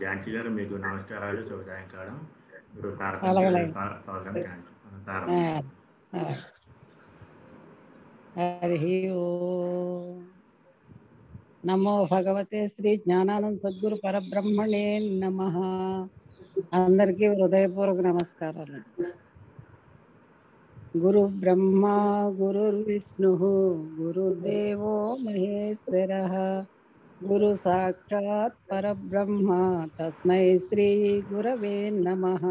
ఝాన్సీ గారు మీకు నమస్కారాలు, శుభ సాయంకాలం. ఇప్పుడు అలాగే హరి ఓం. నమో భగవతే శ్రీ జ్ఞానానంద సద్గురు పరబ్రహ్మణే నమః. అందరికీ హృదయపూర్వక నమస్కారాలు. గురు బ్రహ్మ గురుర్విష్ణు గురుర్దేవో మహేశ్వరః గురు సాక్షాత్ పరబ్రహ్మ తస్మై శ్రీ గురవే నమః.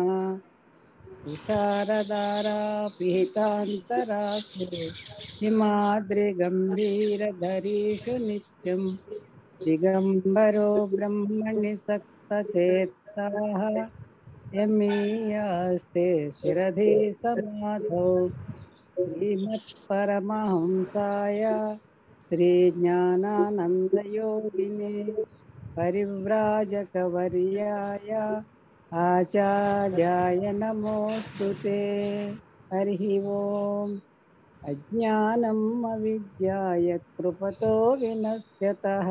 తుషారదారా పిహితాంతరాసు హిమాద్రిగంభీరధరీషు నిత్యం దిగంబరో బ్రహ్మణి సక్తచేతాః యమీయాస్తే స్థిరధీ సమాధౌ శ్రీమత్పరమహంసాయ శ్రీ జ్ఞానానందయోగినే పరివ్రాజకవర్యాయ ఆచార్యాయ నమోస్తుతే. హరి ఓం. అజ్ఞానం అవిద్యాయ కృపతో వినశ్యతః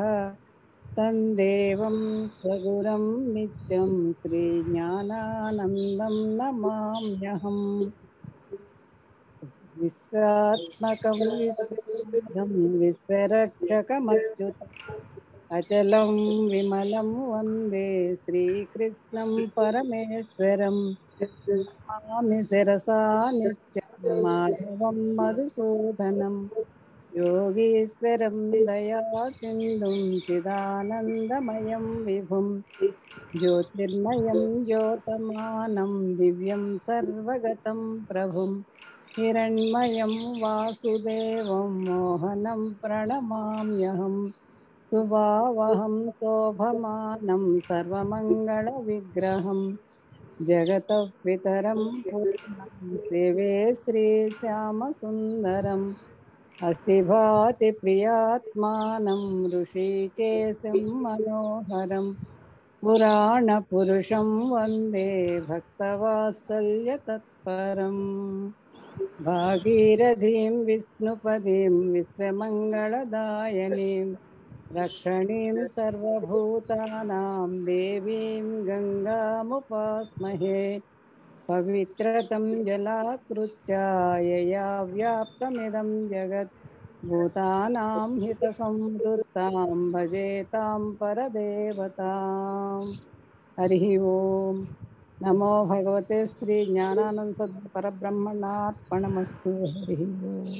తందేవం స్వగురం నిత్యం శ్రీ జ్ఞానానందం నమామ్యహం. విశ్వాత్మకం విశ్వరక్షకమచ్యుతం అచలం విమలం వందే శ్రీకృష్ణం పరమేశ్వరం. నమామి శిరసా నిత్యం మాధవం మధుసూదనం యోగీశ్వరం దయాసింధుం చిదానందమయం విభుం జ్యోతిర్మయం జ్యోతమానం దివ్యం సర్వగతం ప్రభుం హిరణ్మయం వాసుదేవం మోహనం ప్రణమామ్యహం. సుభావహం శోభమానం సర్వమంగళ విగ్రహం జగతః పితరం పూర్ణం సేవే శ్రీశ్యామసుందరం. అస్తి భాతి ప్రియాత్మానం ఋషికేశం మనోహరం పురాణపురుషం వందే భక్తవాత్సల్య తత్పరం. భాగీరథీం విష్ణుపదీం విశ్వమంగళదాయనీం రక్షణీం సర్వభూతానాం దేవీం గంగాముపాస్మహే. పవిత్రతం జలాకృత్య యయా వ్యాప్తమిదం జగత్ భూతానాం హితసంవృత్తాం భజేతాం పరదేవతాం. హరి ఓం. నమో భగవతే శ్రీ జ్ఞానానంద సద్గురు పరబ్రహ్మణార్పణమస్తు. హరి ఓం.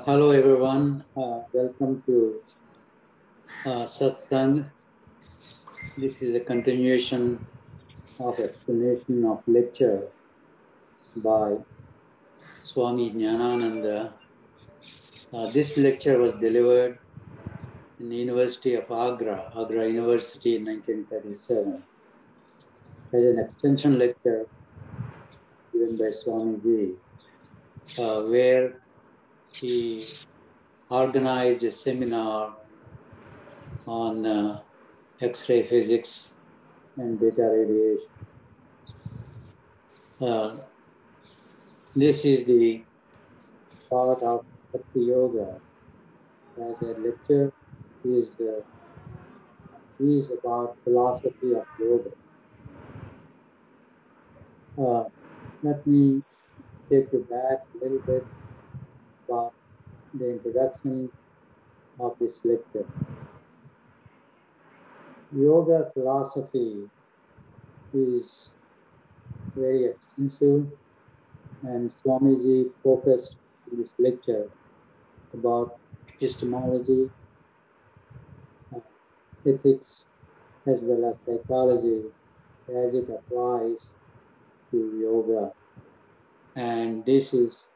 Hello everyone, welcome to Satsang. This is a continuation of explanation of lecture by Swami Jnanananda. This lecture was delivered in the University of Agra University in 1937 as an extension lecture given by Swamiji, where he organized a seminar on X-ray physics and beta radiation. This is the part of Bhakti Yoga. As a lecture is about philosophy of yoga. Let me take you back a little bit about the introduction of this lecture. Yoga philosophy is very extensive, and Swamiji focused in this lecture about epistemology, ethics, as well as psychology as it applies to yoga. And this is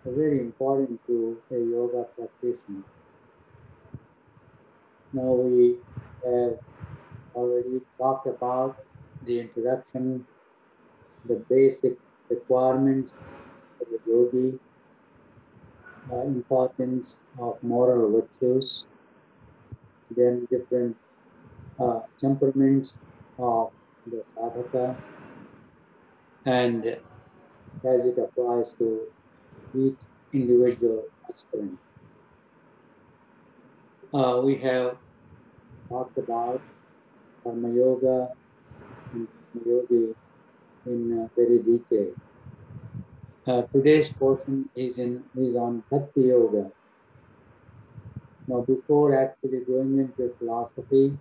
very important to a yoga practitioner. Now we have already talked about the introduction, the basic requirements for the yogi, importance of moral virtues, then different temperaments of the sadhaka, and as it applies to each individual aspirant. we have talked about Karma Yoga and Karma Yogi in very detail. Today's portion is on Bhakti Yoga. Now, before actually going into philosophy,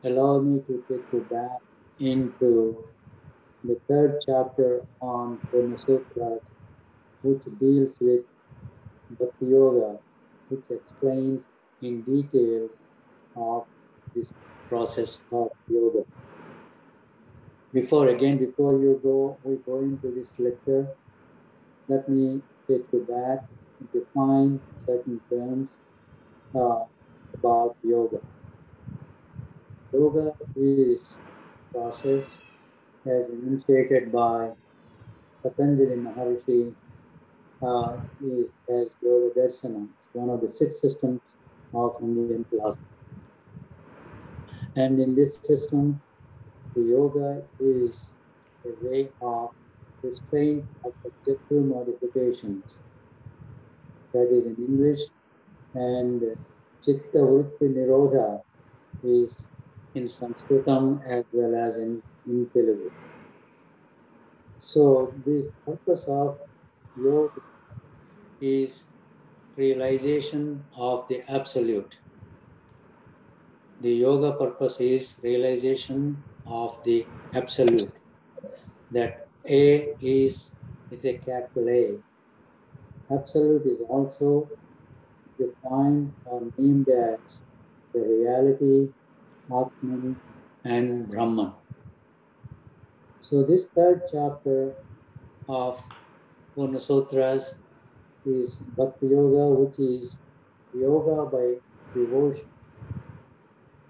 allow me to take you back into the third chapter on Purna Sutras, which deals with Bhakti Yoga, which explains in detail of this process of yoga. Before we go into this lecture, let me take you back and define certain terms about yoga. Yoga is a process as initiated by Patanjali Maharishi as Yoga Darsana. It's one of the 6 systems of Indian philosophy. And in this system, the yoga is a way of restraint of subjective modifications. That is in English, and Chitta Vritti Nirodha is in Sanskritam as well as in Telugu. So the purpose of yoga is realization of the absolute. The yoga purpose is realization of the absolute. That A is with a capital A. Absolute is also defined or named as the reality, Atman, and Brahman. So this third chapter of Purna Sutras is Bhakti Yoga, which is yoga by devotion.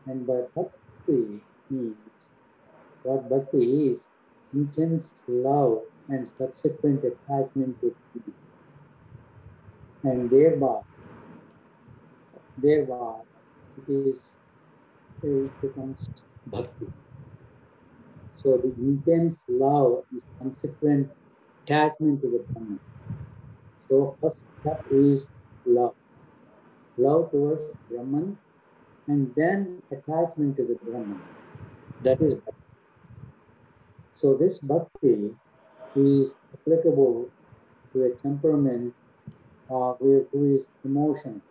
And by Bhakti means, what Bhakti is, intense love and subsequent attachment to God. And thereby it becomes bhakti. So the intense love is consequent attachment to the Brahman. So first step is love. Love towards Brahman and then attachment to the Brahman. That is bhakti. So this bhakti is applicable to a temperament who is emotional.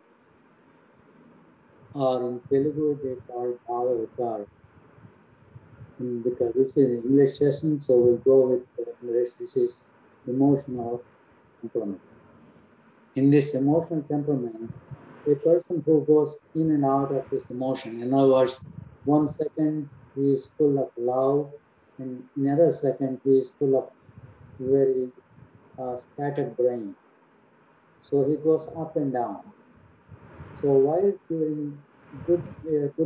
Or in Telugu they call it Bhava Vikar. Because this is an English session, so we'll go with English. This is emotional temperament. In this emotional temperament, a person who goes in and out of this emotion, in other words, 1 second he is full of love, and another second he is full of very scattered brain. So he goes up and down. So while during good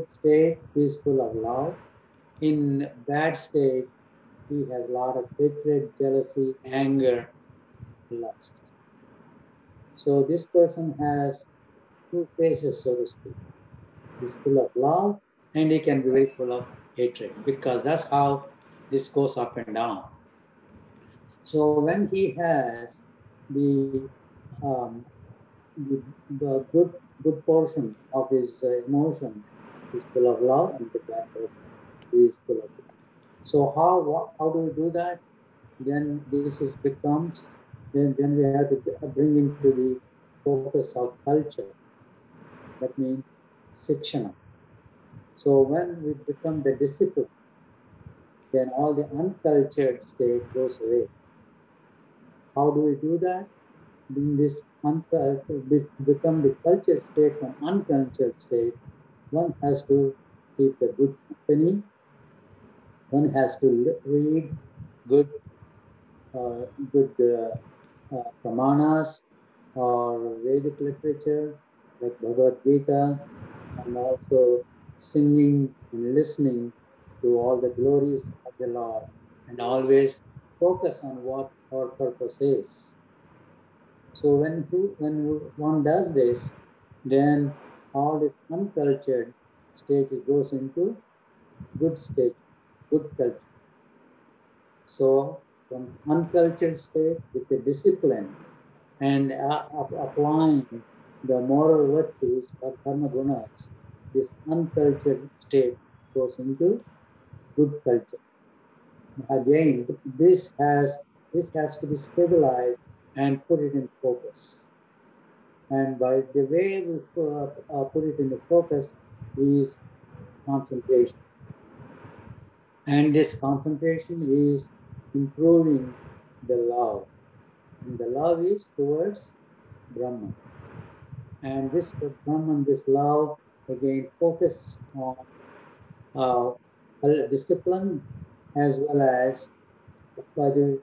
state, he is full of love. In bad state, he has a lot of hatred, jealousy, anger, lust. So this person has 2 faces, so to speak. He's full of love and he can be very full of hatred, because that's how this goes up and down. So when he has the good portion of his emotion is full of love, and the bad portion is full of love. So how do we do that? Then then we have to bring into the focus of culture. That means Sikshana. So when we become the disciple, then all the uncultured state goes away. How do we do that? In this become the cultured state from uncultured state, one has to keep a good company. One has to read good pramanas or Vedic literature like Bhagavad Gita, and also singing and listening to all the glories of the Lord, and always focus on what our purpose is. So when one does this, then all this uncultured state goes into good state, good culture. So from uncultured state with the discipline and applying the moral virtues or karma gunas, this uncultured state goes into good culture. Again, this has to be stabilized and put it in focus. And by the way we put it in the focus is concentration. And this concentration is improving the love. And the love is towards Brahman. And this Brahman, this love, again focuses on discipline as well as by the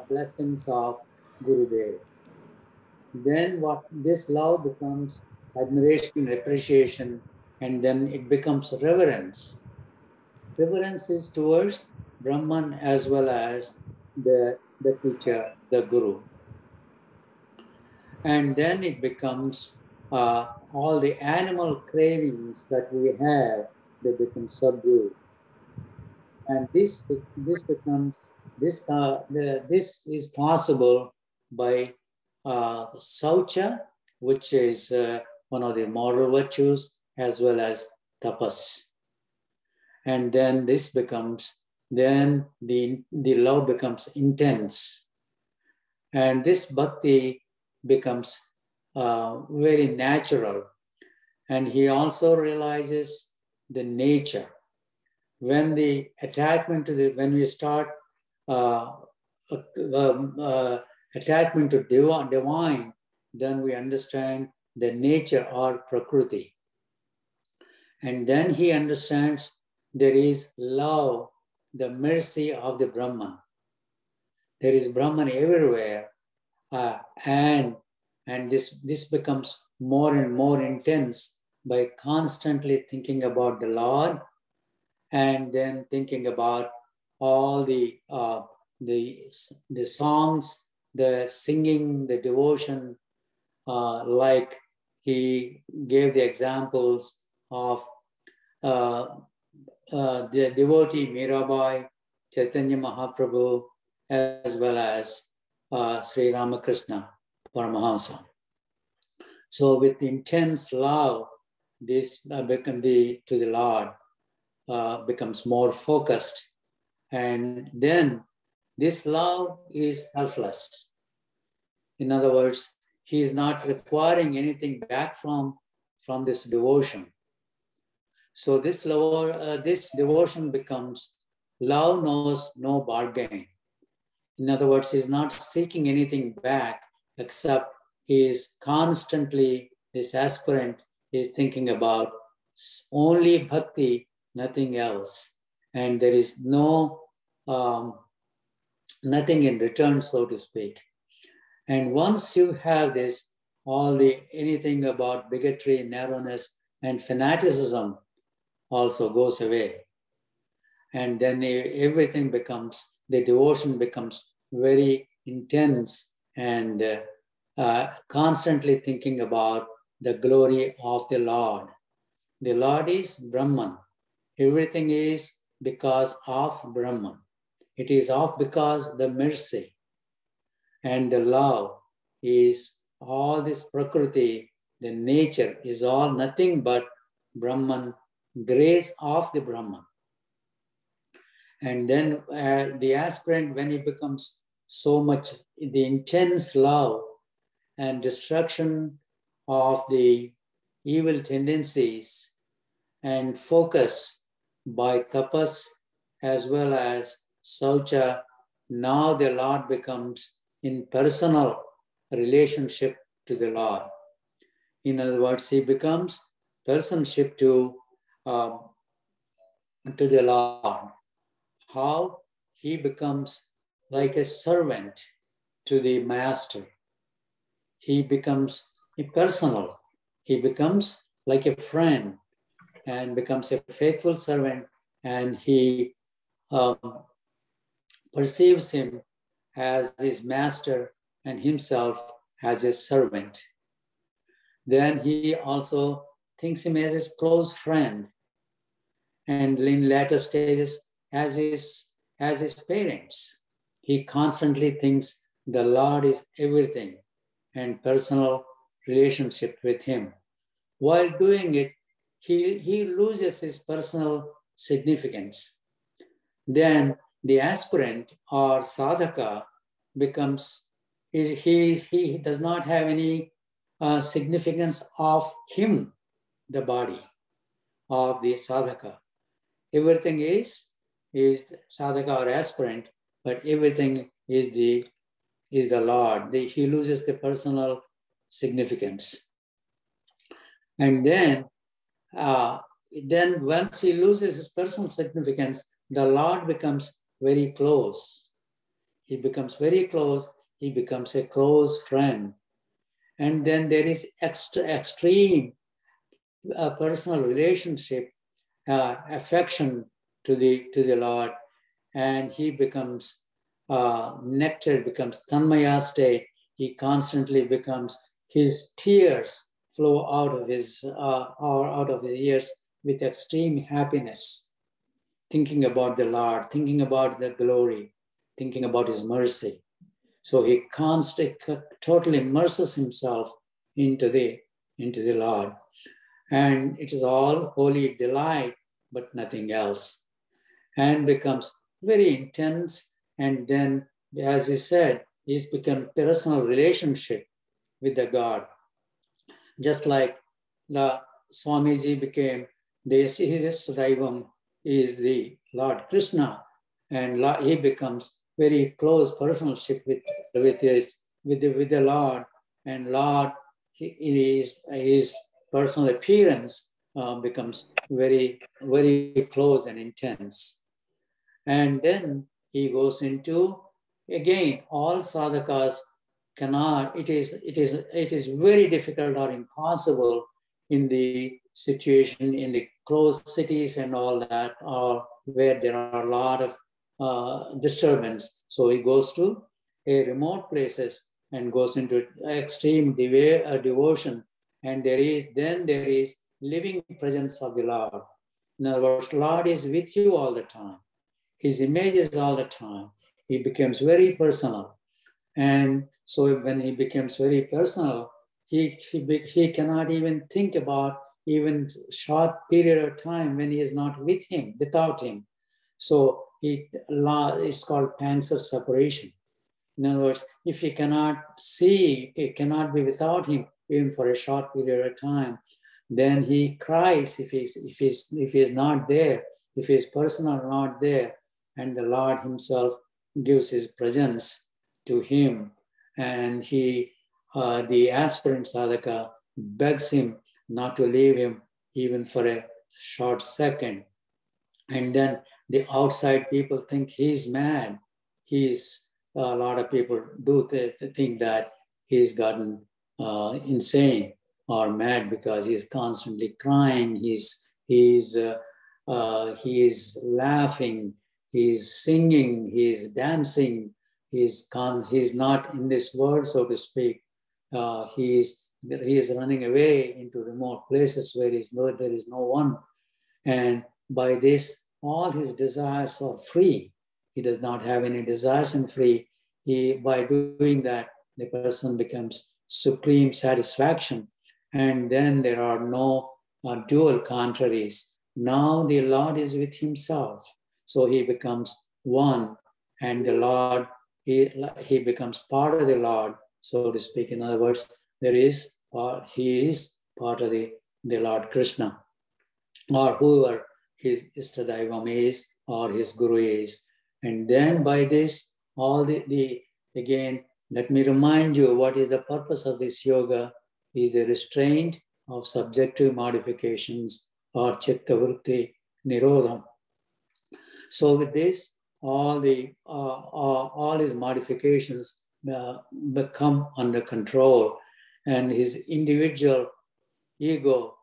blessings of Gurudev. Then what this love becomes admiration, appreciation, and then it becomes reverence. Reverence is towards Brahman as well as the teacher, the Guru. And then it becomes all the animal cravings that we have, they become subdued. And this is possible by saucha, which is one of the moral virtues, as well as tapas. And then this becomes, then the love becomes intense. And this bhakti becomes very natural. And he also realizes the nature. When the attachment to when we start attachment to divine, then we understand the nature or prakriti. And then he understands there is love, the mercy of the Brahman. There is Brahman everywhere. And this becomes more and more intense by constantly thinking about the Lord and then thinking about all the songs, the singing, the devotion, like he gave the examples of the devotee Mirabai, Chaitanya Mahaprabhu, as well as Sri Ramakrishna Paramahansa. So with intense love, this to the Lord becomes more focused. And then this love is selfless. In other words, he is not requiring anything back from this devotion. So this devotion becomes love knows no bargain. In other words, he is not seeking anything back, except he is constantly, this aspirant is thinking about only bhakti, nothing else. And there is no nothing in return, so to speak. And once you have this, anything about bigotry, narrowness, and fanaticism also goes away. And then everything becomes, the devotion becomes very intense and constantly thinking about the glory of the Lord. The Lord is Brahman. Everything is because of Brahman. It is because the mercy and the love is all this prakriti, the nature is all nothing but Brahman, grace of the Brahman. And then the aspirant, when he becomes so much, the intense love and destruction of the evil tendencies and focus by tapas as well as saucha, now the Lord becomes in personal relationship to the Lord. In other words, he becomes personship to the Lord. How? He becomes like a servant to the master. He becomes impersonal. He becomes like a friend and becomes a faithful servant, and he perceives him as his master and himself as his servant. Then he also thinks him as his close friend, and in later stages as his parents. He constantly thinks the Lord is everything, and personal relationship with him. While doing it, he loses his personal significance. Then the aspirant or sadhaka becomes, he does not have any significance of him, the body of the sadhaka. Everything is sadhaka or aspirant, but everything is the Lord. He loses the personal significance. And then once he loses his personal significance, the Lord becomes very close. He becomes very close. He becomes a close friend. And then there is extreme personal relationship, affection to the Lord, and he becomes nectar, becomes tanmaya state. He constantly becomes, his tears flow out of his ears with extreme happiness, thinking about the Lord, thinking about the glory, thinking about his mercy. So he constantly, totally immerses himself into the Lord. And it is all holy delight, but nothing else. And becomes very intense. And then, as he said, he's become personal relationship with the God. Just like the Swamiji became, his Daivam is the Lord Krishna, and he becomes very close personalship with the Lord, and Lord, his personal appearance becomes very, very close and intense. And then he goes into, again, all sadhakas cannot, it is very difficult or impossible in the situation, in the closed cities and all that, or where there are a lot of disturbance. So he goes to a remote places and goes into extreme devotion. And there is living presence of the Lord. In other words, Lord is with you all the time. His image is all the time. He becomes very personal. And so when he becomes very personal, he cannot even think about even short period of time when he is not with him, without him. So it's called pangs of separation. In other words, if he cannot see, he cannot be without him even for a short period of time, then he cries if he is not there, if his personal not there, and the Lord himself gives his presence to him, and the aspirant sadhaka begs him not to leave him even for a short second. And then the outside people think he's mad. A lot of people do think that he's gotten insane or mad because he's constantly crying. He's laughing. He's singing. He's dancing. He's not in this world, so to speak. He is running away into remote places where there is no one. And by this, all his desires are free. He does not have any desires and free. By doing that, the person becomes supreme satisfaction. And then there are no dual contraries. Now the Lord is with himself. So he becomes one, and the Lord, he becomes part of the Lord, so to speak. In other words, he is part of the Lord Krishna, or whoever his Istadaivam is, or his Guru is. And then by this, again, let me remind you what is the purpose of this yoga is the restraint of subjective modifications or chitta vritti nirodham. So with this, all his modifications become under control, and his individual ego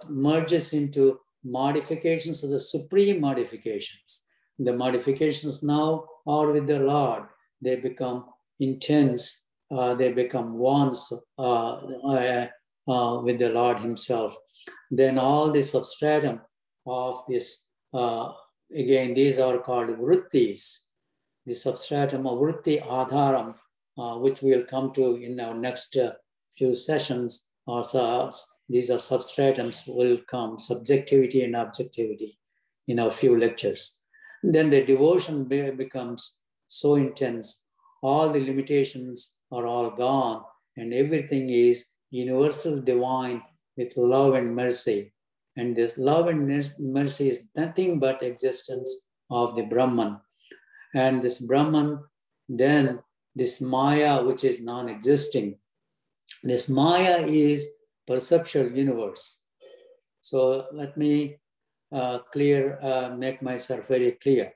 merges into modifications of the supreme modifications. The modifications now are with the Lord. They become intense. They become ones with the Lord himself. Then all the substratum of this, again, these are called vrittis. The substratum of vritti adharam which we'll come to in our next few sessions. Also, these are substratums will come, subjectivity and objectivity, in our few lectures. Then the devotion becomes so intense, all the limitations are all gone, and everything is universal divine with love and mercy. And this love and mercy is nothing but existence of the Brahman. And this Brahman, then this Maya, which is non-existing, this Maya is perceptual universe. So let me make myself very clear.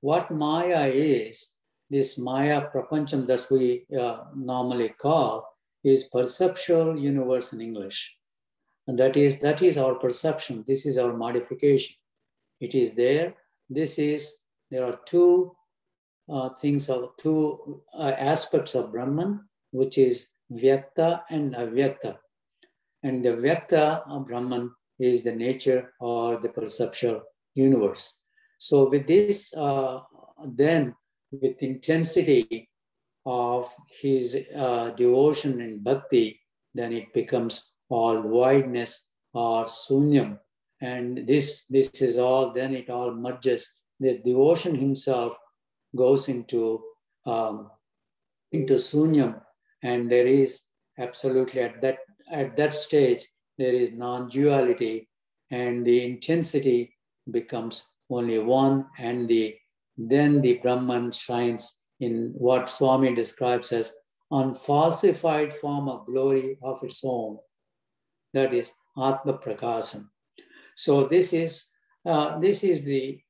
What Maya is, this Maya Prapancham that we normally call, is perceptual universe in English. And that is our perception. This is our modification. It is there. There are two aspects of Brahman, which is Vyakta and Avyakta. And the Vyakta of Brahman is the nature or the perceptual universe. So with this, then with intensity of his devotion and bhakti, then it becomes all wideness or sunyam. And this is all, then it all merges. The devotion himself goes into sunyam, and there is absolutely at that stage there is non-duality, and the intensity becomes only one, and then the Brahman shines in what Swami describes as unfalsified form of glory of its own. That is Atma Prakasam. So this is the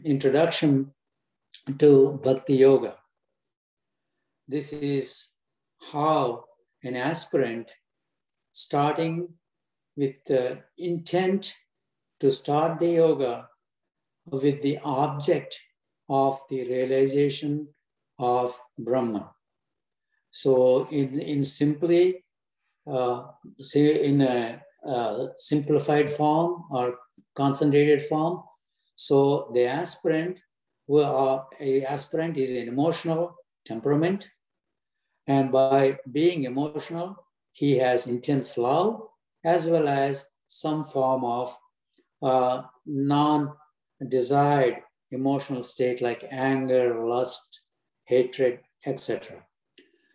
introduction to Bhakti Yoga. This is how an aspirant, starting with the intent to start the yoga with the object of the realization of Brahman. So in simply, say in a simplified form or concentrated form, so the aspirant is an emotional temperament, and by being emotional, he has intense love as well as some form of non-desired emotional state like anger, lust, hatred, etc.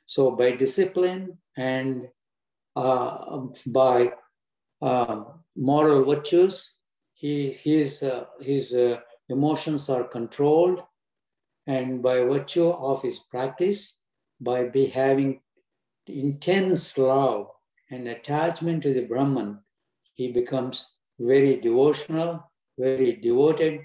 So by discipline and by moral virtues, his emotions are controlled, and by virtue of his practice, by having intense love and attachment to the Brahman, he becomes very devotional, very devoted,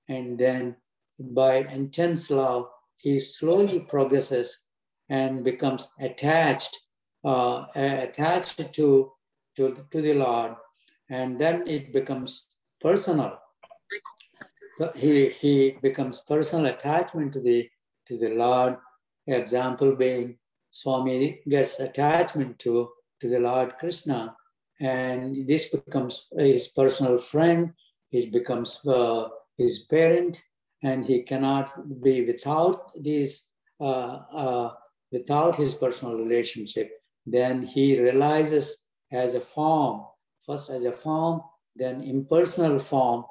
and then by intense love, he slowly progresses and becomes attached to the Lord, and then it becomes personal. He becomes personal attachment to the Lord. Example being, Swami gets attachment to the Lord Krishna, and this becomes his personal friend. It becomes his parent, and he cannot be without this, without his personal relationship. Then he realizes as a form, first as a form, then impersonal form.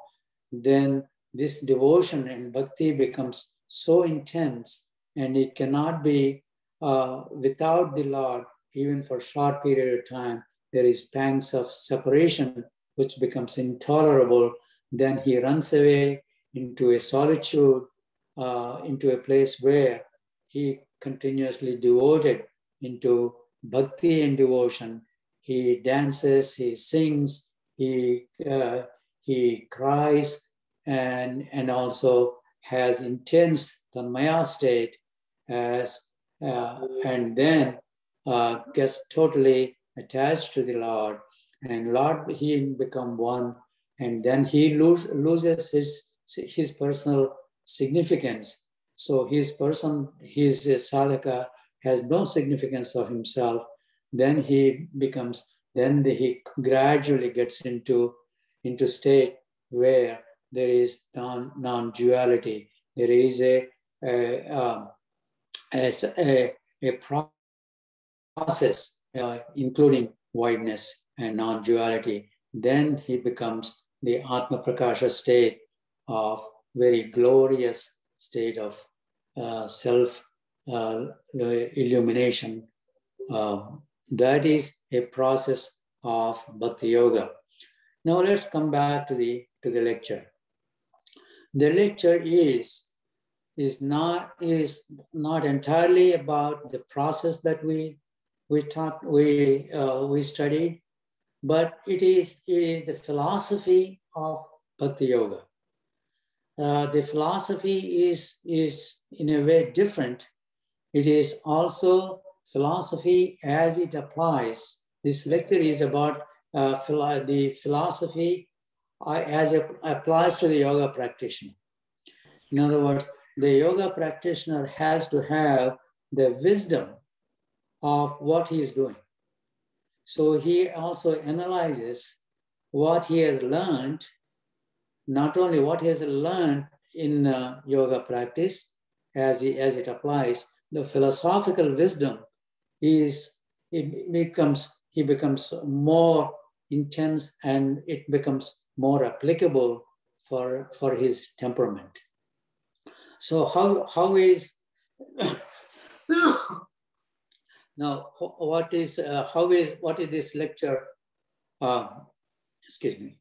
Then this devotion and bhakti becomes so intense, and it cannot be without the Lord, even for a short period of time. There is pangs of separation, which becomes intolerable. Then he runs away into a solitude, into a place where he continuously devoted into bhakti and devotion. He dances, he sings, he cries, and also has intense tanmaya state, and then gets totally attached to the Lord. And Lord, he become one, and then he loses his personal significance. So his sadhaka has no significance of himself. Then he gradually gets into state where there is non-duality. There is a a process, including voidness and non-duality, then he becomes the Atma Prakasha state of very glorious state of self illumination. That is a process of Bhakti Yoga. Now let's come back to the lecture. The lecture is not entirely about the process that we studied, but it is the philosophy of Bhakti Yoga. The philosophy is in a way different. It is also philosophy as it applies. This lecture is about the philosophy as it applies to the yoga practitioner. In other words, the yoga practitioner has to have the wisdom of what he is doing. So he also analyzes what he has learned, not only what he has learned in yoga practice as it applies, the philosophical wisdom he becomes more intense, and it becomes more applicable for his temperament. So how is now what is this lecture? Excuse me.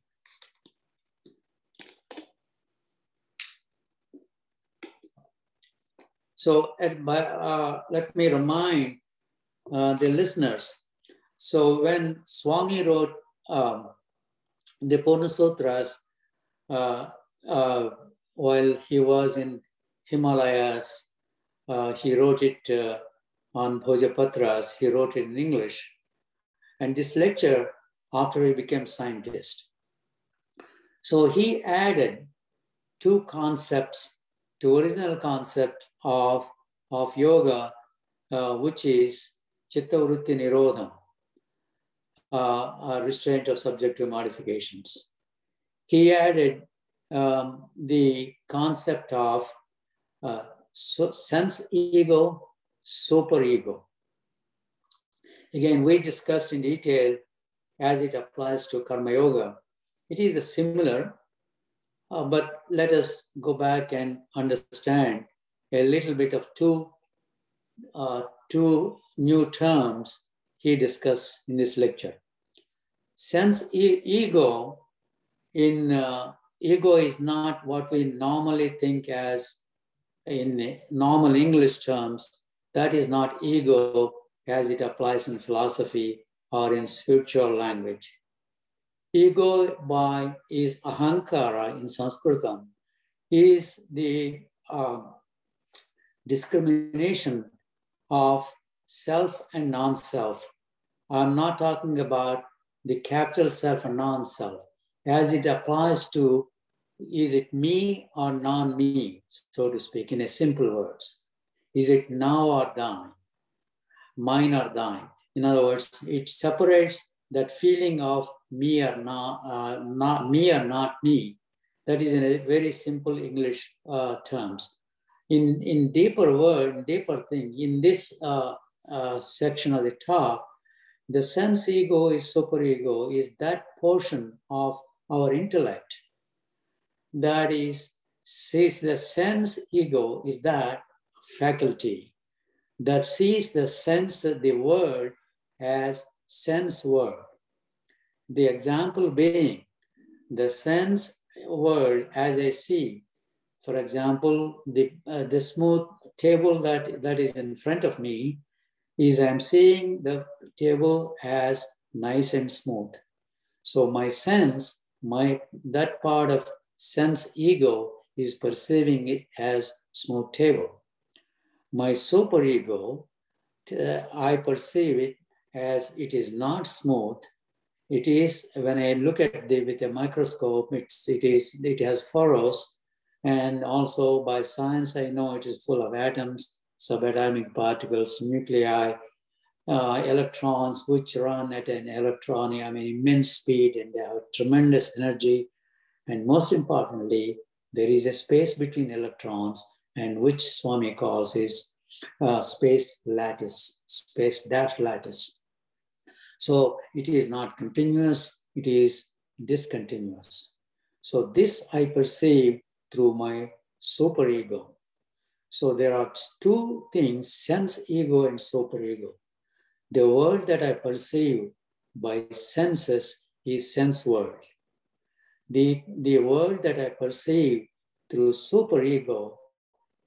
So let me remind the listeners. So when Swami wrote the Purna Sutras while he was in Himalayas, he wrote it on Bhojapatras, he wrote it in English. And this lecture, after he became scientist. So he added two concepts to original concept of yoga, which is Chitta Vritti Nirodham, restraint of subjective modifications. He added the concept of sense ego, super ego. Again, we discussed in detail as it applies to Karma Yoga. It is a similar, but let us go back and understand a little bit of two new terms he discussed in this lecture. Sense ego, ego is not what we normally think as in normal English terms. That is not ego as it applies in philosophy or in spiritual language. Ego is ahankara in Sanskritam, is the discrimination of self and non-self. I'm not talking about the capital self and non-self. As it applies to, is it me or non-me, so to speak, in a simple words. Is it now or thine, mine or thine? In other words, it separates that feeling of me or not me or not me. That is in a very simple English terms. In deeper thing, in this section of the talk, the sense ego is superego, is that portion of our intellect that sees the sense ego is that faculty that sees the sense of the world as sense world. The example being the sense world as I see. For example, the smooth table that is in front of me is I'm seeing the table as nice and smooth. So my sense, that part of sense ego is perceiving it as smooth table. My superego, I perceive it as it is not smooth. It is, when I look at it with a microscope, it has furrows. And also by science, I know it is full of atoms, subatomic particles, nuclei, electrons, which run at an immense speed, and they have tremendous energy. And most importantly, there is a space between electrons, and which Swami calls is space lattice, space dash lattice. So it is not continuous, it is discontinuous. So this I perceive through my superego. So there are two things, sense ego and superego. The world that I perceive by senses is sense world. The world that I perceive through superego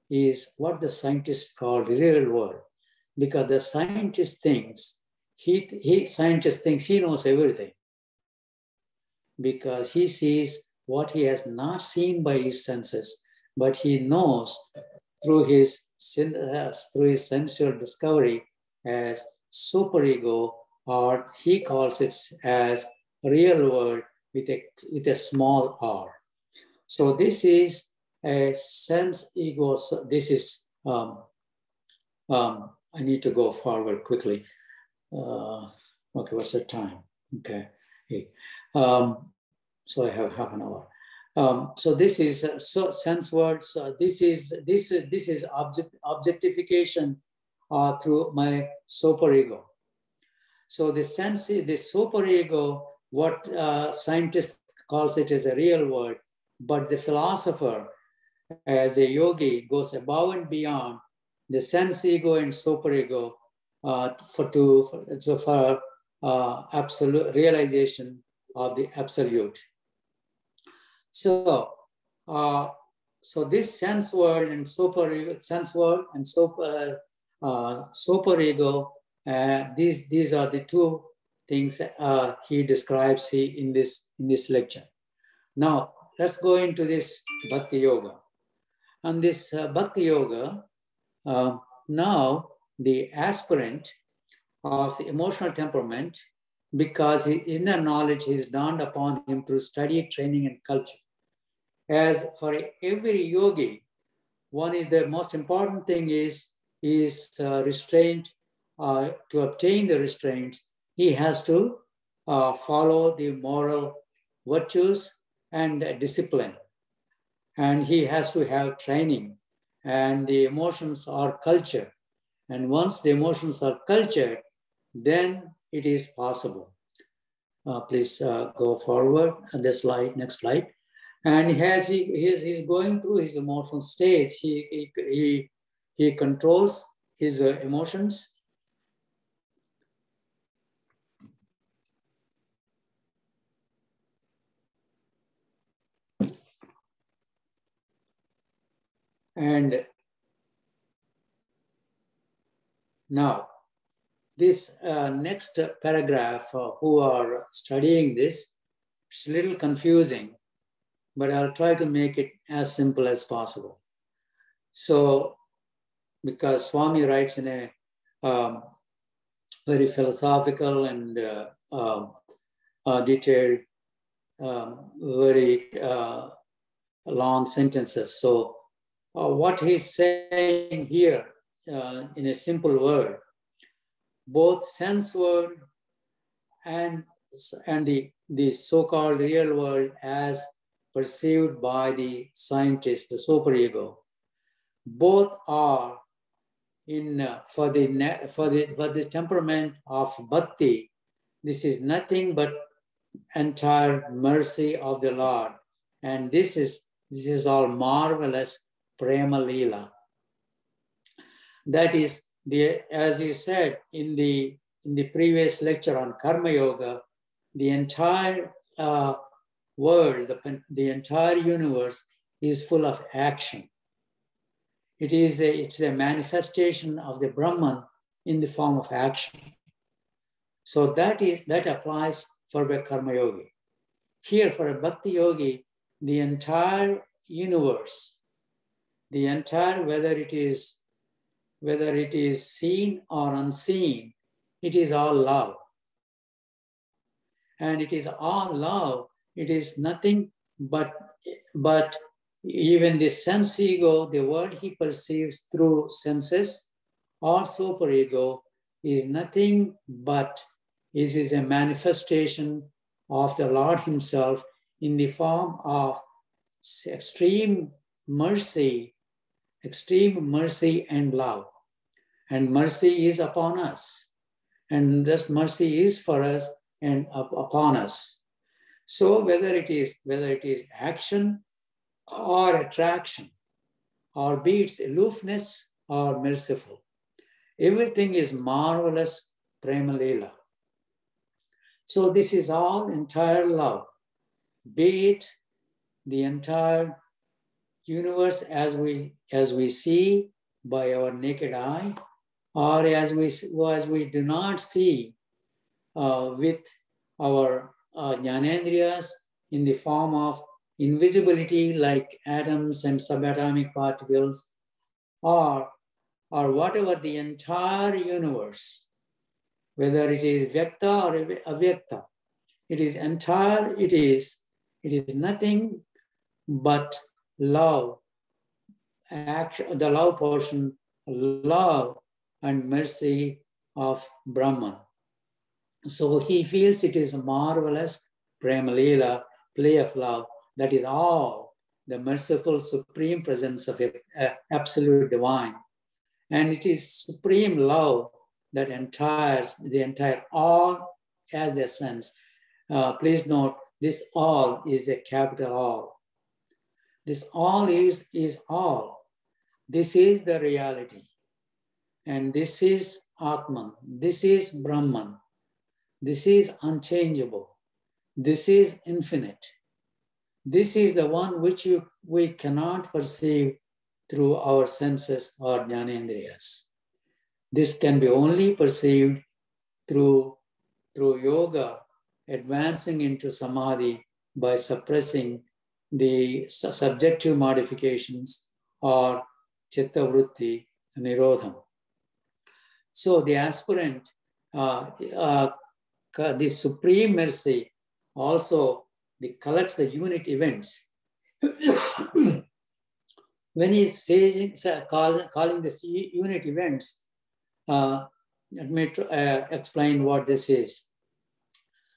is what the scientist called real world, because the scientist thinks he knows everything, because he sees what he has not seen by his senses, but he knows through his sensual discovery as superego, or he calls it as real world with a small r. So this is a sense ego. So this is, I need to go forward quickly. Okay, what's the time? Okay. So I have half an hour. So this is sense words. This is objectification through my superego. So the sense, the superego, what scientist calls it as a real world, but the philosopher, as a yogi, goes above and beyond the sense ego and superego for absolute realization of the absolute. So, so this sense world and superego, superego, these are the two things he describes in this lecture. Now let's go into this Bhakti Yoga. And this Bhakti Yoga, now the aspirant of the emotional temperament, because his inner knowledge is dawned upon him through study, training, and culture. As for every yogi, one is the most important thing is restraint. To obtain the restraints, he has to follow the moral virtues and discipline. And he has to have training, and the emotions are culture. And once the emotions are cultured, then it is possible. Please go forward on the slide, next slide. And as he's going through his emotional states, he controls his emotions. And now, this next paragraph, who are studying this, it's a little confusing, but I'll try to make it as simple as possible. So, because Swami writes in a very philosophical and detailed, very long sentences. So, what he's saying here in a simple word, both sense world and the so-called real world as perceived by the scientist, the superego, both are in for the temperament of bhakti. This is nothing but entire mercy of the Lord, and this is all marvelous prema lila. That is as you said in the previous lecture on karma yoga, the entire world, the entire universe is full of action. It's a manifestation of the Brahman in the form of action. So that applies for a karma yogi. Here for a bhakti yogi, the entire universe, the entire, whether it is seen or unseen, it is all love. And it is all love. It is nothing but even the sense ego, the world he perceives through senses or superego, is nothing but it is a manifestation of the Lord himself in the form of extreme mercy and love. and mercy is upon us. And this mercy is for us and upon us. So whether it is action or attraction, or be it aloofness or merciful, everything is marvelous prema lila. So this is all entire love, be it the entire universe as we see by our naked eye, or as we do not see with our Jnanendriyas in the form of invisibility like atoms and subatomic particles, or whatever the entire universe, whether it is vyakta or avyakta, it is entire, it is nothing but love, action, the love portion, love and mercy of Brahman. So he feels it is a marvelous prema lila, play of love. That is all the merciful supreme presence of absolute divine. And it is supreme love that the entire all as the essence. Please note, this all is a capital all. This all is all. This is the reality. And this is Atman. This is Brahman. This is unchangeable. This is infinite. This is the one which we cannot perceive through our senses or Jnanendriyas. This can be only perceived through yoga, advancing into samadhi by suppressing the subjective modifications or chitta vritti nirodham. So the aspirant, the supreme mercy also collects the unit events. When he says calling this unit events, let me explain what this is.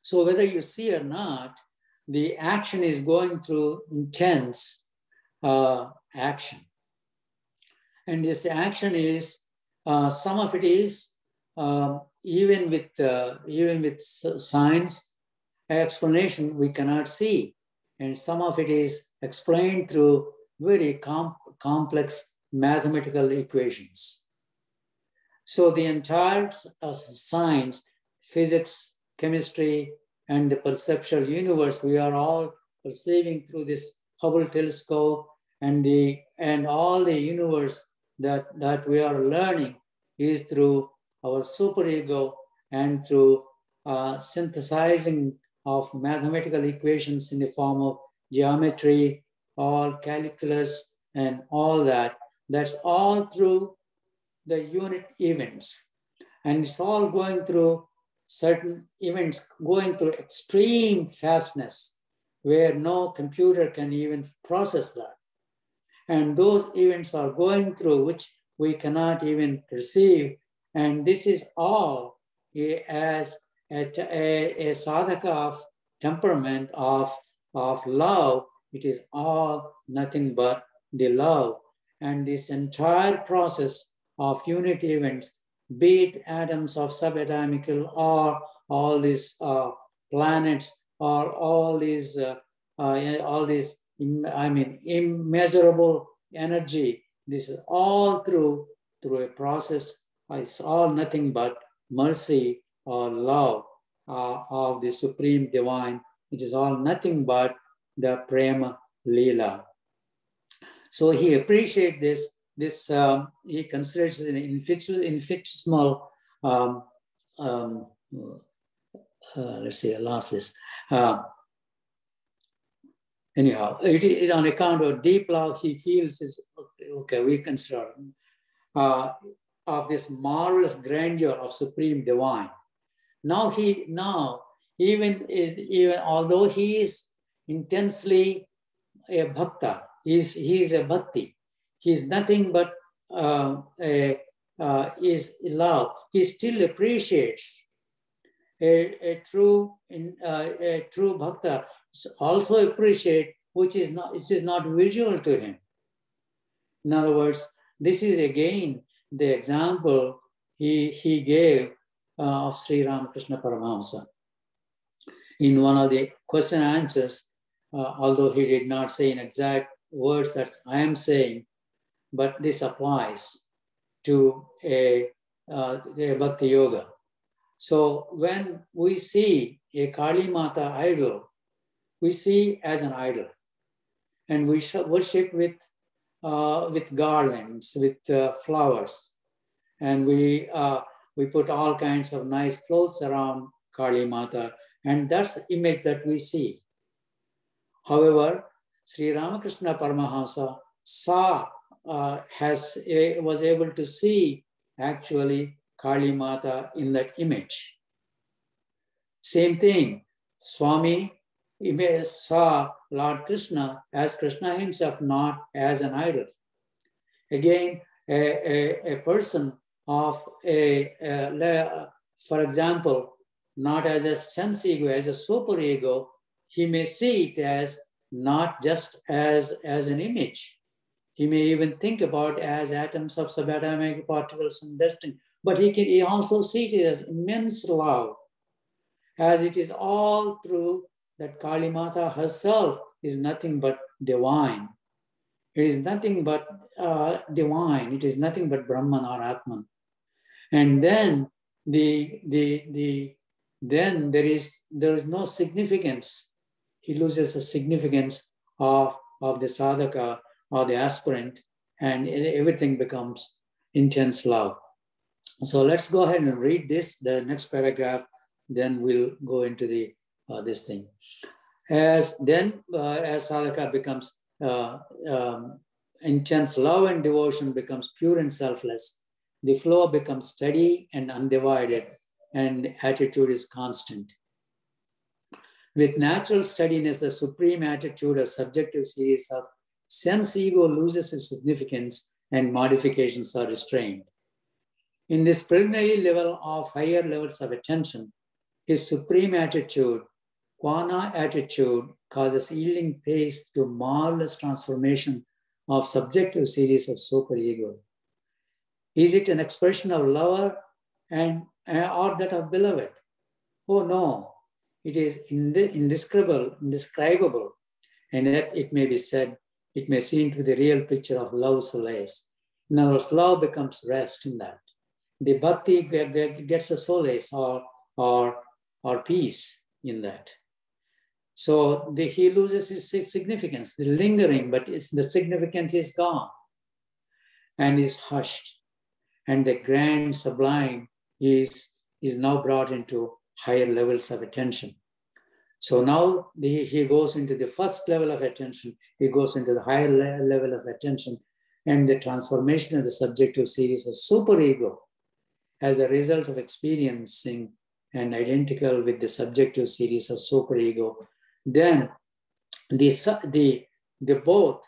So whether you see or not, the action is going through intense action. And this action is, some of it is even with science explanation we cannot see, and some of it is explained through very complex mathematical equations. So the entire science, physics, chemistry, and the perceptual universe, we are all perceiving through this Hubble telescope, and all the universe that we are learning is through our superego and through synthesizing of mathematical equations in the form of geometry, all calculus, and all that. That's all through the unit events. And it's all going through certain events, going through extreme fastness, where no computer can even process that. And those events are going through which we cannot even perceive. And this is all as a sadhaka of temperament, of love. It is all nothing but the love. And this entire process of unit events, be it atoms of subatomical, or all these planets, or all these immeasurable energy, this is all through a process. It's all nothing but mercy or love of the supreme divine. It is all nothing but the prema lila. So he appreciates this. He considers it an infinitesimal. Let's see, I lost this. Anyhow, it is on account of deep love he feels is okay. We consider of this marvelous grandeur of supreme divine. Now even although he is intensely a bhakta, he is a bhakti. He is nothing but is love. He still appreciates a true bhakta. Also appreciate which is not visual to him. In other words, this is again the example he gave of Sri Ramakrishna Paramahamsa. In one of the question and answers, although he did not say in exact words that I am saying, but this applies to a Bhakti Yoga. So when we see a Kali Mata idol, we see as an idol, and we worship with garlands, with flowers, and we put all kinds of nice clothes around Kali Mata, and that's the image that we see. However, Sri Ramakrishna Paramahamsa was able to see actually Kali Mata in that image. Same thing, Swami saw Lord Krishna as Krishna himself, not as an idol. Again, a person of for example, not as a sense ego, as a super ego, he may see it as not just as an image. He may even think about as atoms of subatomic particles and destiny, but he also see it as immense love, as it is all through that Kali Mata herself is nothing but divine. It is nothing but divine. It is nothing but Brahman or Atman. And then then there is no significance. He loses the significance of the sadhaka or the aspirant, and everything becomes intense love. So let's go ahead and read this, the next paragraph, then we'll go into the this thing. As sadhaka becomes intense love and devotion becomes pure and selfless, the flow becomes steady and undivided, and attitude is constant. With natural steadiness, the supreme attitude of subjective series of sense ego loses its significance and modifications are restrained. In this preliminary level of higher levels of attention, his supreme attitude, Kwana attitude, causes yielding pace to marvelous transformation of subjective series of superego. Is it an expression of lover or that of beloved? Oh no, it is indescribable, and yet it may be said, it may seem to be the real picture of love solace. In other words, love becomes rest in that. The bhakti gets a solace or peace in that. So he loses his significance, the lingering, but the significance is gone and is hushed. And the grand sublime is now brought into higher levels of attention. So now he goes into the first level of attention, he goes into the higher level of attention, and the transformation of the subjective series of superego as a result of experiencing and identical with the subjective series of superego. Then the both,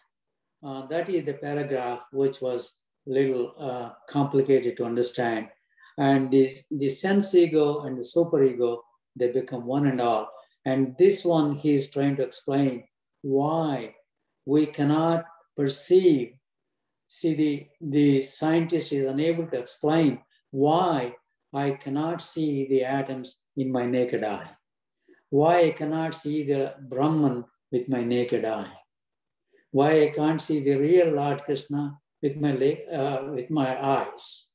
that is the paragraph which was a little complicated to understand. And the sense ego and the superego, they become one and all. And this one, he is trying to explain why we cannot perceive. See, the scientist is unable to explain why I cannot see the atoms in my naked eye. Why I cannot see the Brahman with my naked eye. Why I can't see the real Lord Krishna with my eyes.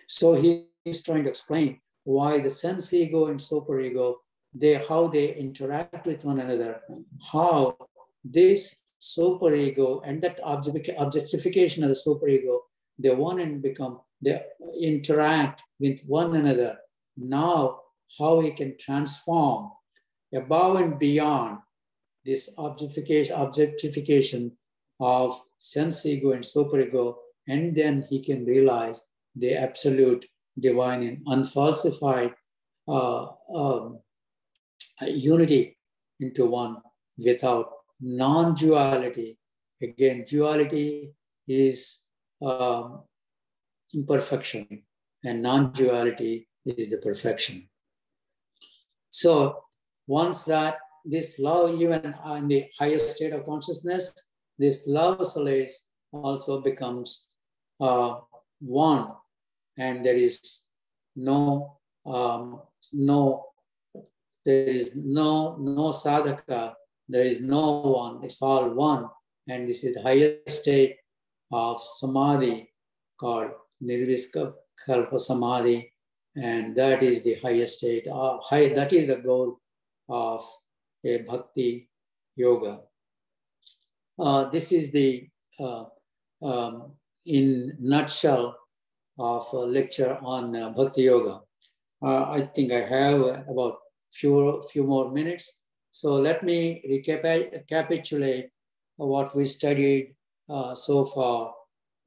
So he is trying to explain why the sense ego and superego, how they interact with one another, how this superego and that objectification of the superego, they interact with one another. Now, how we can transform above and beyond this objectification of sense ego and superego, and then he can realize the absolute divine and unfalsified unity into one without non-duality. Again, duality is imperfection, and non-duality is the perfection. So once that this love, even in the highest state of consciousness, this love solace also becomes one, and there is no, no, there is no sadhaka, there is no one, it's all one. And this is the highest state of samadhi called nirviskalpa samadhi. And that is the highest state, that is the goal of a bhakti yoga. This is the, in nutshell, of a lecture on bhakti yoga. I think I have about few more minutes. So let me recapitulate what we studied so far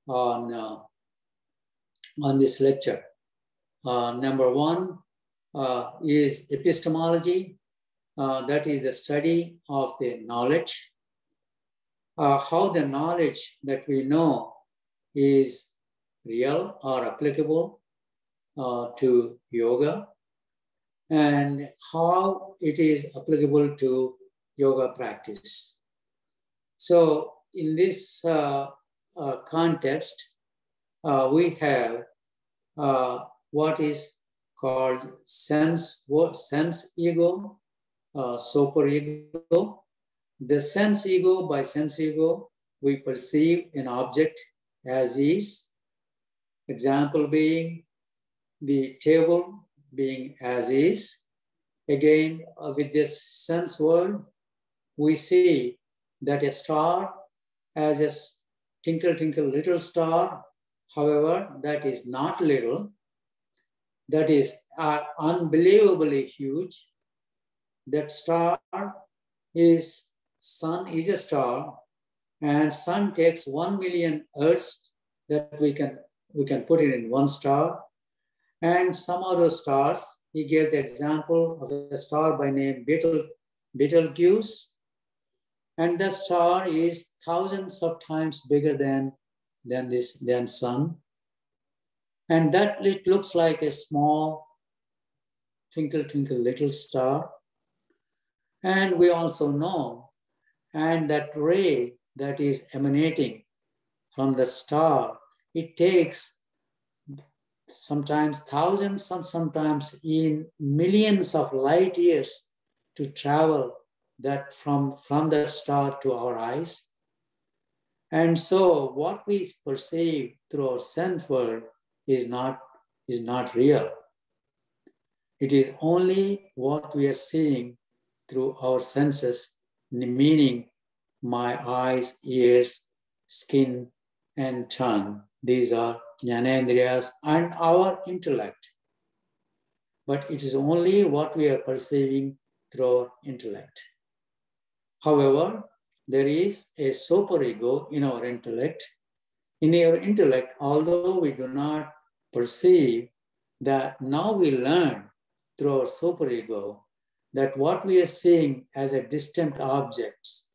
on this lecture. Number one is epistemology. That is the study of the knowledge. How the knowledge that we know is real or applicable to yoga, and how it is applicable to yoga practice. So in this context, we have what is called sense ego, super ego. The sense ego, by sense ego, we perceive an object as is. Example being the table being as is. Again, with this sense world, we see that a star as a twinkle, twinkle, little star. However, that is not little. That is unbelievably huge. That star is, sun is a star, and sun takes 1 million Earths that we can put it in one star. And some other stars, he gave the example of a star by name Betelgeuse, and the star is thousands of times bigger than sun, and that it looks like a small twinkle, twinkle, little star. And we also know, and that ray that is emanating from the star, it takes sometimes thousands, sometimes in millions of light years to travel that from the star to our eyes. And so what we perceive through our sense world is not real. It is only what we are seeing through our senses, meaning my eyes, ears, skin, and tongue. These are Jnanendriyas and our intellect. But it is only what we are perceiving through our intellect. However, there is a superego in our intellect. In our intellect, although we do not perceive that, now we learn through our superego that what we are seeing as a distant objects,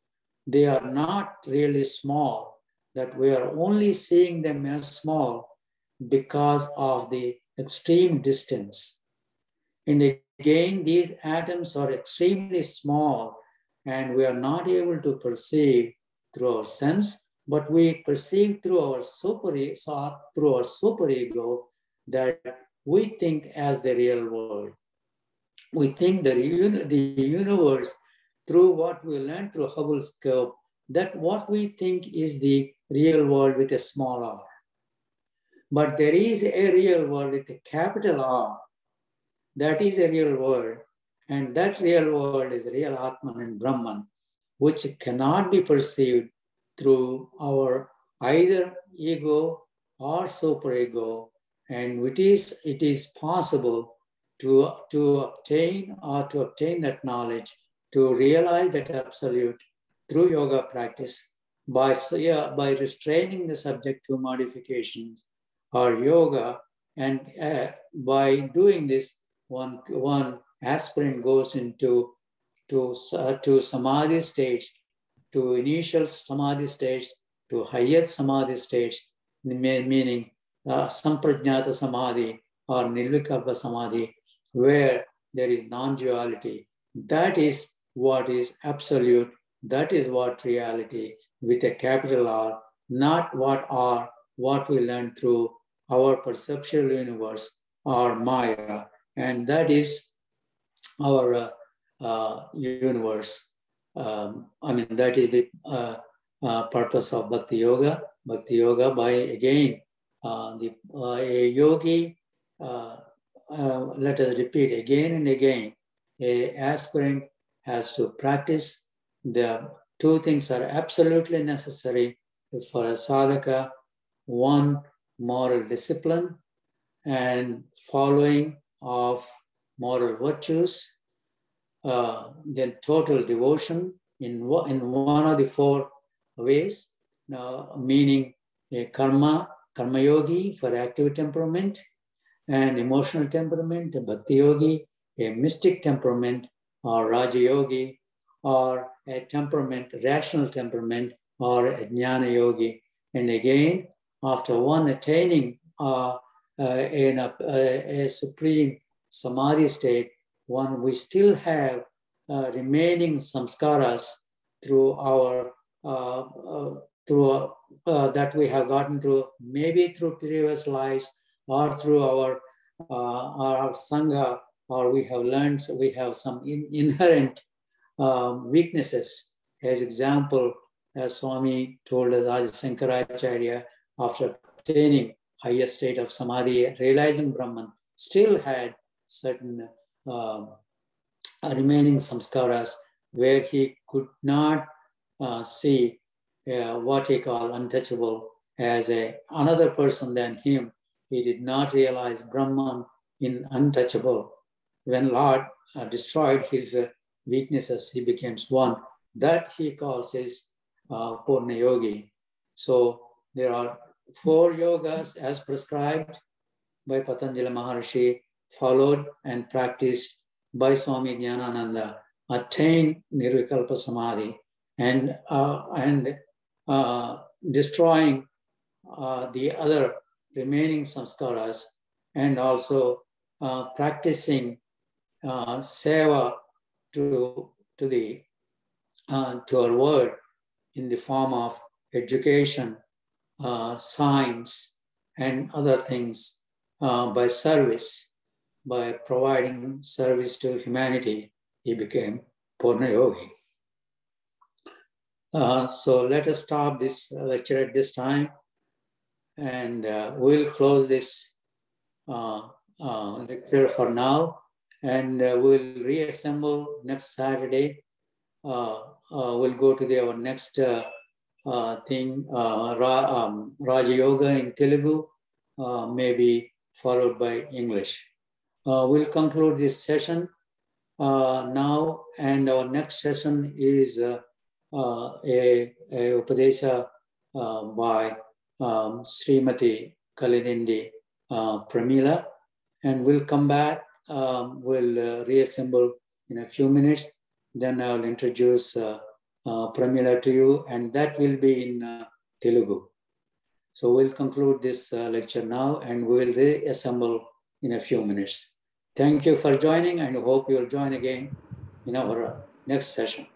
they are not really small, that we are only seeing them as small because of the extreme distance. And again, these atoms are extremely small, and we are not able to perceive through our sense, but we perceive through our superego that we think as the real world. We think the universe through what we learn through Hubble's scope, that what we think is the real world with a small r. But there is a real world with a capital R. That is a real world. And that real world is real Atman and Brahman, which cannot be perceived through our either ego or superego. And it is possible to obtain that knowledge, to realize that absolute through yoga practice by restraining the subject to modifications or yoga. And by doing this, one aspirant goes into samadhi states, to initial samadhi states, to higher samadhi states, meaning samprajnata samadhi or nirvikalpa samadhi, where there is non-duality. That is what is absolute. That is what reality with a capital R, not what we learn through our perceptual universe or Maya, and that is our universe. That is the purpose of Bhakti Yoga. Bhakti Yoga, by again, a yogi, let us repeat again and again, a aspirant has to practice. The two things are absolutely necessary for a sadhaka. One, moral discipline and following of moral virtues, then total devotion in one of the four ways, meaning a karma yogi for active temperament, and emotional temperament, a bhakti yogi, a mystic temperament, or raja yogi, or a temperament, rational temperament, or a jnana yogi. And again, after one attaining a supreme samadhi state, we still have remaining samskaras through our that we have gotten through, maybe through previous lives or through our sangha, or we have learned, we have some inherent weaknesses. As example, as Swami told us, Adi Sankaracharya, after attaining higher state of samadhi, realizing Brahman, still had certain remaining samskaras where he could not see what he called untouchable as another person than him. He did not realize Brahman in untouchable. When Lord destroyed his weaknesses, he became one. That he calls his Purna Yogi. So there are 4 yogas as prescribed by Patanjali Maharishi, followed and practiced by Swami Jnanananda, attained Nirvikalpa Samadhi, and destroying the other remaining samskaras, and also practicing seva to our world in the form of education, science, and other things by service, by providing service to humanity. He became Purna Yogi. So let us stop this lecture at this time, and we'll close this lecture for now, and we'll reassemble next Saturday. We'll go to our next thing, Raja Yoga in Telugu, maybe followed by English. We'll conclude this session now, and our next session is a Upadesha by Srimati Kalinindi Pramila, and we'll come back, we'll reassemble in a few minutes, then I'll introduce Pramila to you, and that will be in Telugu. So we'll conclude this lecture now, and we'll reassemble in a few minutes. Thank you for joining, and I hope you'll join again in our next session.